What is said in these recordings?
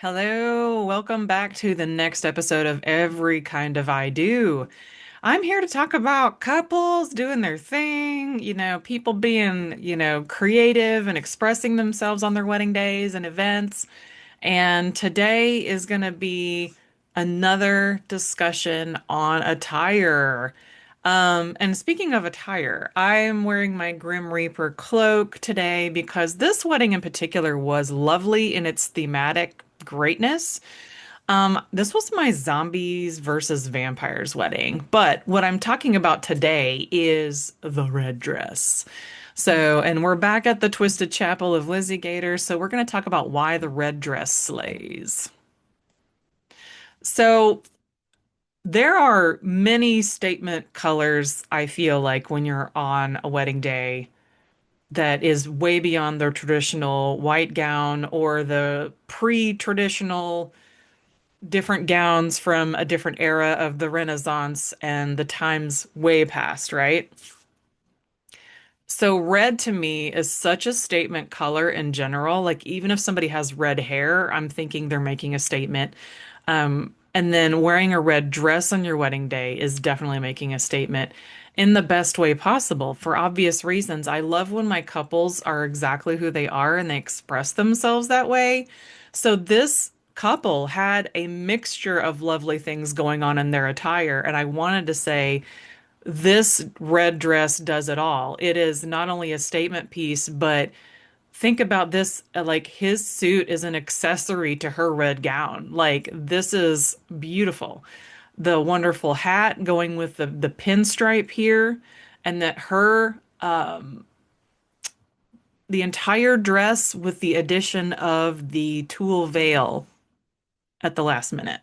Hello, welcome back to the next episode of Every Kind of I Do. I'm here to talk about couples doing their thing, people being, creative and expressing themselves on their wedding days and events. And today is going to be another discussion on attire. And speaking of attire, I am wearing my Grim Reaper cloak today because this wedding in particular was lovely in its thematic greatness. This was my zombies versus vampires wedding, but what I'm talking about today is the red dress. And we're back at the Twisted Chapel of Lizzie Gator, so we're going to talk about why the red dress slays. So, there are many statement colors, I feel like, when you're on a wedding day that is way beyond the traditional white gown or the pre-traditional different gowns from a different era of the Renaissance and the times way past, right? So red to me is such a statement color in general. Like even if somebody has red hair, I'm thinking they're making a statement. And then wearing a red dress on your wedding day is definitely making a statement in the best way possible for obvious reasons. I love when my couples are exactly who they are and they express themselves that way. So this couple had a mixture of lovely things going on in their attire, and I wanted to say this red dress does it all. It is not only a statement piece, but think about this, like his suit is an accessory to her red gown. Like this is beautiful. The wonderful hat going with the pinstripe here, and that her the entire dress with the addition of the tulle veil at the last minute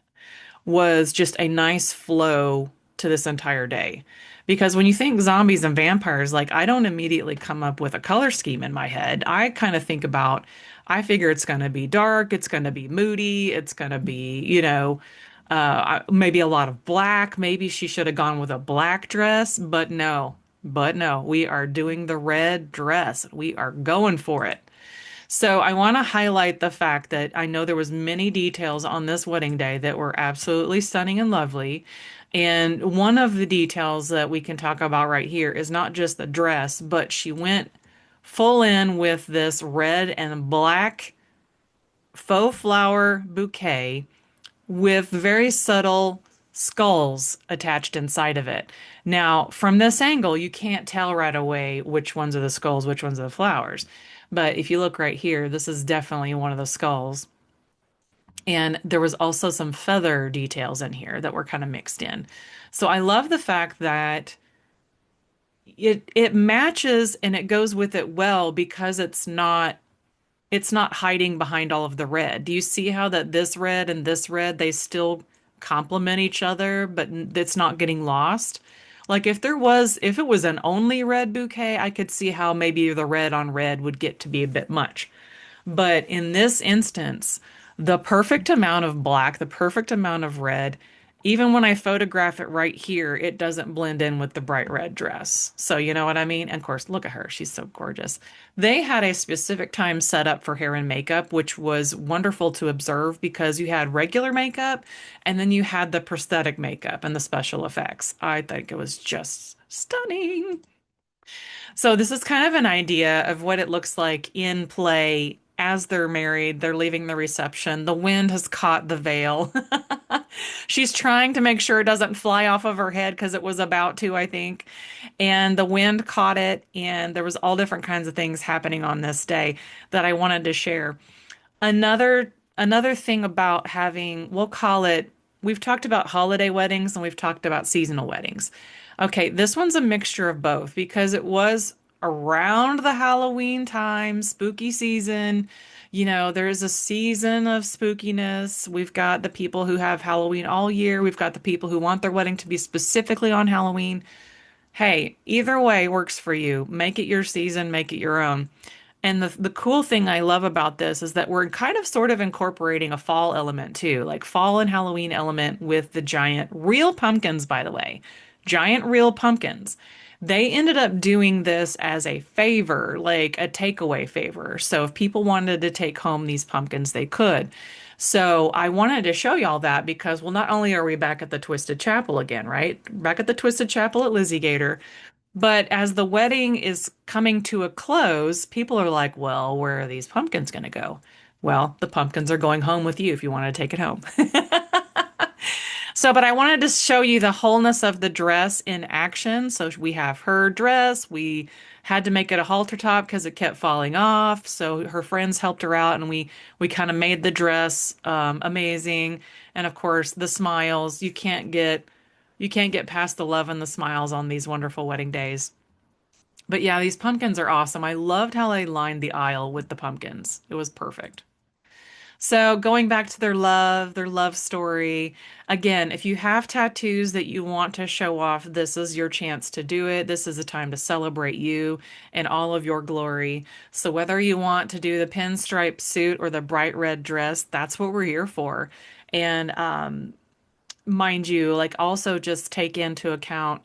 was just a nice flow to this entire day. Because when you think zombies and vampires, like I don't immediately come up with a color scheme in my head. I kind of think about, I figure it's going to be dark, it's going to be moody, it's going to be, maybe a lot of black. Maybe she should have gone with a black dress, but no. But no, we are doing the red dress. We are going for it. So I want to highlight the fact that I know there was many details on this wedding day that were absolutely stunning and lovely. And one of the details that we can talk about right here is not just the dress, but she went full in with this red and black faux flower bouquet with very subtle skulls attached inside of it. Now, from this angle, you can't tell right away which ones are the skulls, which ones are the flowers. But if you look right here, this is definitely one of the skulls. And there was also some feather details in here that were kind of mixed in. So I love the fact that it matches and it goes with it well because it's not hiding behind all of the red. Do you see how that this red and this red, they still complement each other, but it's not getting lost? Like if it was an only red bouquet, I could see how maybe the red on red would get to be a bit much. But in this instance, the perfect amount of black, the perfect amount of red, even when I photograph it right here, it doesn't blend in with the bright red dress. So you know what I mean? And of course, look at her. She's so gorgeous. They had a specific time set up for hair and makeup, which was wonderful to observe because you had regular makeup and then you had the prosthetic makeup and the special effects. I think it was just stunning. So this is kind of an idea of what it looks like in play as they're married. They're leaving the reception. The wind has caught the veil. She's trying to make sure it doesn't fly off of her head because it was about to, I think. And the wind caught it, and there was all different kinds of things happening on this day that I wanted to share. Another thing about having, we'll call it, we've talked about holiday weddings and we've talked about seasonal weddings. Okay, this one's a mixture of both because it was around the Halloween time, spooky season. There is a season of spookiness. We've got the people who have Halloween all year. We've got the people who want their wedding to be specifically on Halloween. Hey, either way works for you. Make it your season, make it your own. And the cool thing I love about this is that we're kind of sort of incorporating a fall element too, like fall and Halloween element with the giant real pumpkins, by the way, giant real pumpkins. They ended up doing this as a favor, like a takeaway favor. So if people wanted to take home these pumpkins, they could. So I wanted to show y'all that because, well, not only are we back at the Twisted Chapel again, right? Back at the Twisted Chapel at Lizzie Gator, but as the wedding is coming to a close, people are like, well, where are these pumpkins going to go? Well, the pumpkins are going home with you if you want to take it home. So, but I wanted to show you the wholeness of the dress in action. So we have her dress. We had to make it a halter top because it kept falling off. So her friends helped her out, and we kind of made the dress amazing. And of course, the smiles. You can't get past the love and the smiles on these wonderful wedding days. But yeah, these pumpkins are awesome. I loved how they lined the aisle with the pumpkins. It was perfect. So, going back to their love story, again, if you have tattoos that you want to show off, this is your chance to do it. This is a time to celebrate you and all of your glory. So, whether you want to do the pinstripe suit or the bright red dress, that's what we're here for. And mind you, like also just take into account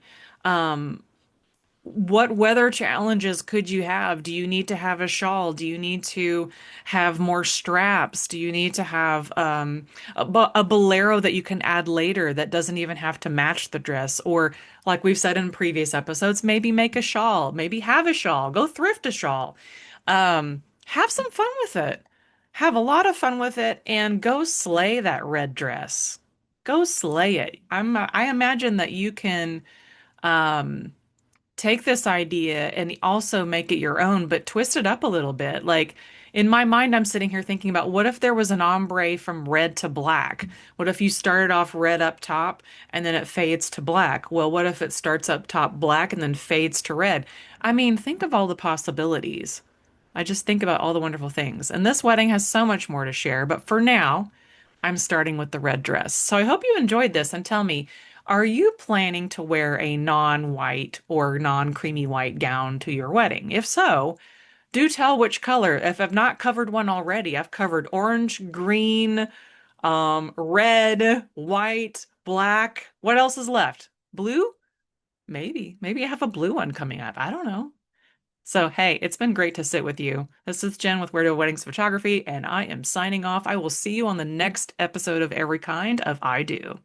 what weather challenges could you have? Do you need to have a shawl? Do you need to have more straps? Do you need to have a bolero that you can add later that doesn't even have to match the dress? Or, like we've said in previous episodes, maybe make a shawl, maybe have a shawl, go thrift a shawl. Have some fun with it. Have a lot of fun with it and go slay that red dress. Go slay it. I imagine that you can um take this idea and also make it your own, but twist it up a little bit. Like in my mind, I'm sitting here thinking about what if there was an ombre from red to black? What if you started off red up top and then it fades to black? Well, what if it starts up top black and then fades to red? I mean, think of all the possibilities. I just think about all the wonderful things. And this wedding has so much more to share, but for now, I'm starting with the red dress. So I hope you enjoyed this and tell me, are you planning to wear a non-white or non-creamy white gown to your wedding? If so, do tell which color. If I've not covered one already, I've covered orange, green, red, white, black. What else is left? Blue? Maybe. Maybe I have a blue one coming up. I don't know. So, hey, it's been great to sit with you. This is Jen with Weirdo Weddings Photography, and I am signing off. I will see you on the next episode of Every Kind of I Do.